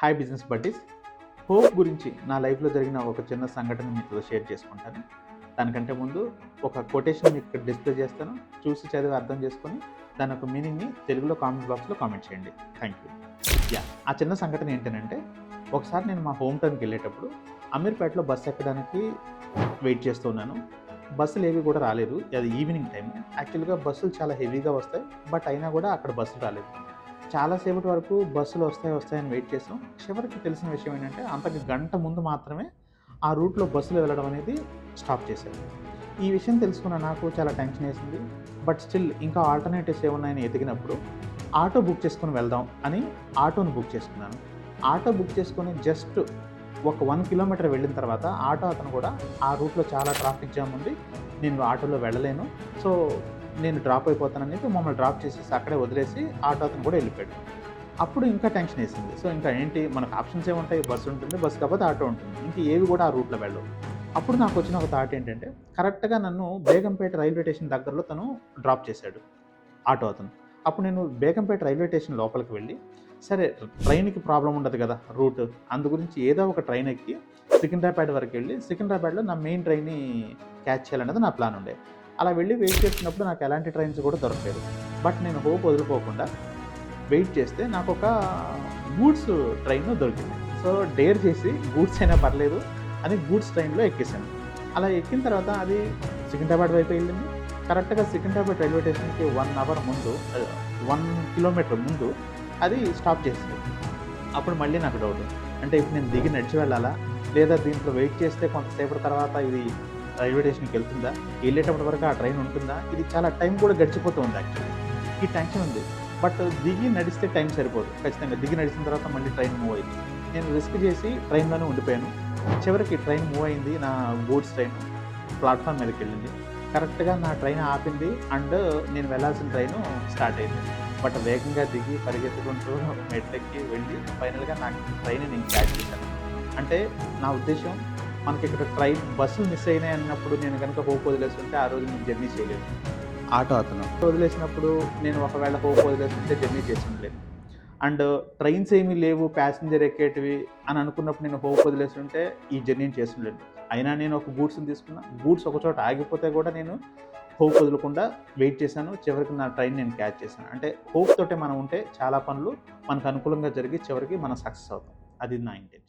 Hi business buddies. Hope గురించి నా లైఫ్లో జరిగిన ఒక చిన్న సంఘటన మీతో షేర్ చేసుకుంటాను. దానికంటే ముందు ఒక కొటేషన్ మీకు ఇక్కడ డిస్ప్లే చేస్తాను. చూసి చదివి అర్థం చేసుకొని దాని ఒక మీనింగ్ని తెలుగులో కామెంట్ బాక్స్లో కామెంట్ చేయండి. Thank you. ఆ చిన్న సంఘటన ఏంటంటే, ఒకసారి నేను మా హోమ్ టౌన్కి వెళ్ళేటప్పుడు అమీర్పేటలో బస్సు ఎక్కడానికి వెయిట్ చేస్తున్నాను. బస్సులు ఏవి కూడా రాలేదు. అది ఈవినింగ్ టైం. యాక్చువల్గా బస్సులు చాలా హెవీగా వస్తాయి, బట్ అయినా కూడా అక్కడ బస్సులు రాలేదు. చాలాసేపటి వరకు బస్సులు వస్తాయని వెయిట్ చేసాం. చివరికి తెలిసిన విషయం ఏంటంటే, అంతకు గంట ముందు మాత్రమే ఆ రూట్లో బస్సులు వెళ్ళడం అనేది స్టాప్ చేశారు. ఈ విషయం తెలుసుకున్న నాకు చాలా టెన్షన్ వేసింది. బట్ స్టిల్ ఇంకా ఆల్టర్నేటివ్స్ ఏమున్నాయని ఎతికినప్పుడు ఆటో బుక్ చేసుకొని వెళ్దాం అని ఆటోను బుక్ చేసుకున్నాను. ఆటో బుక్ చేసుకొని జస్ట్ ఒక 1 కిలోమీటర్ వెళ్ళిన తర్వాత ఆటో అతను కూడా ఆ రూట్లో చాలా ట్రాఫిక్ జామ్ ఉంది, నేను ఆటోలో వెళ్ళలేను, సో నేను డ్రాప్ అయిపోతానని చెప్పి మమ్మల్ని డ్రాప్ చేసేసి అక్కడే వదిలేసి ఆటో అతను కూడా వెళ్ళిపోయాడు. అప్పుడు ఇంకా టెన్షన్ వేసింది. సో ఇంకా ఏంటి, మనకు ఆప్షన్స్ ఏముంటాయి, బస్సు ఉంటుంది, బస్సు కాకపోతే ఆటో ఉంటుంది, ఇంక ఏవి కూడా ఆ రూట్లో వెళ్ళవు. అప్పుడు నాకు వచ్చిన ఒక థాట్ ఏంటంటే, కరెక్ట్గా నన్ను బేగంపేట రైల్వే స్టేషన్ దగ్గరలో తను డ్రాప్ చేశాడు ఆటో అతను. అప్పుడు నేను బేగంపేట రైల్వే స్టేషన్ లోపలికి వెళ్ళి, సరే ట్రైన్కి ప్రాబ్లం ఉండదు కదా రూట్, అందు గురించి ఏదో ఒక ట్రైన్ ఎక్కి సికింద్రాబాద్ వరకు వెళ్ళి సికింద్రాబాద్లో నా మెయిన్ ట్రైన్ని క్యాచ్ చేయాలనేది నా ప్లాన్ ఉండే. అలా వెళ్ళి వెయిట్ చేస్తున్నప్పుడు నాకు ఎలాంటి ట్రైన్స్ కూడా దొరకలేదు. బట్ నేను హోప్ వదులుకోకుండా వెయిట్ చేస్తే నాకు ఒక గూడ్స్ ట్రైన్ దొరికింది. సో డేర్ చేసి గూడ్స్ అయినా పర్లేదు అని గూడ్స్ ట్రైన్లో ఎక్కేసాను. అలా ఎక్కిన తర్వాత అది సికింద్రాబాద్ వైపు వెళ్ళింది. కరెక్ట్గా సికింద్రాబాద్ రైల్వే స్టేషన్కి 1 అవర్ ముందు, 1 కిలోమీటర్ ముందు అది స్టాప్ చేసింది. అప్పుడు మళ్ళీ నాకు డౌట్, అంటే ఇప్పుడు నేను దిగి నడిచి వెళ్ళాలా, లేదా దీంట్లో వెయిట్ చేస్తే కొంతసేపటి తర్వాత ఇది రైల్వే స్టేషన్కి వెళ్తుందా, వెళ్ళేటప్పటి వరకు ఆ ట్రైన్ ఉంటుందా, ఇది చాలా టైం కూడా గడిచిపోతూ ఉంది. యాక్చువల్లీ ఈ టెన్షన్ ఉంది. బట్ దిగి నడిస్తే టైం సరిపోదు. ఖచ్చితంగా దిగి నడిచిన తర్వాత మళ్ళీ ట్రైన్ మూవ్ అయింది. నేను రిస్క్ చేసి ట్రైన్లోనే ఉండిపోయాను. చివరికి ట్రైన్ మూవ్ అయింది. నా గూడ్స్ ట్రైన్ ప్లాట్ఫామ్ మీదకి వెళ్ళింది. కరెక్ట్గా నా ట్రైన్ ఆపింది అండ్ నేను వెళ్ళాల్సిన ట్రైన్ స్టార్ట్ అయింది. బట్ వేగంగా దిగి పరిగెత్తుకుంటూ మెట్లెక్కి వెళ్ళి ఫైనల్గా నా ట్రైన్ నేను క్యాచ్ చేశాను. అంటే నా ఉద్దేశం, మనకి ఇక్కడ ట్రైన్ బస్సులు మిస్ అయినాయి అన్నప్పుడు నేను కనుక హోప్ వదిలేస్తుంటే ఆ రోజు నేను జర్నీ చేయలేదు. ఆటో అతను వదిలేసినప్పుడు నేను ఒకవేళ హోప్ వదిలేస్తుంటే జర్నీ చేసి ఉండలేదు. అండ్ ట్రైన్స్ ఏమీ లేవు ప్యాసింజర్ ఎక్కేటివి అని అనుకున్నప్పుడు నేను హోప్ వదిలేస్తుంటే ఈ జర్నీని చేస్తుండలేదు. అయినా నేను ఒక గూడ్స్ని తీసుకున్నా. గూడ్స్ ఒక చోట ఆగిపోతే కూడా నేను హోప్ వదలకుండా వెయిట్ చేశాను. చివరికి నా ట్రైన్ నేను క్యాచ్ చేశాను. అంటే హోప్ తోటే మనం ఉంటే చాలా పనులు మనకు అనుకూలంగా జరిగి చివరికి మనం సక్సెస్ అవుతాం. అది నా ఇంటెన్షన్.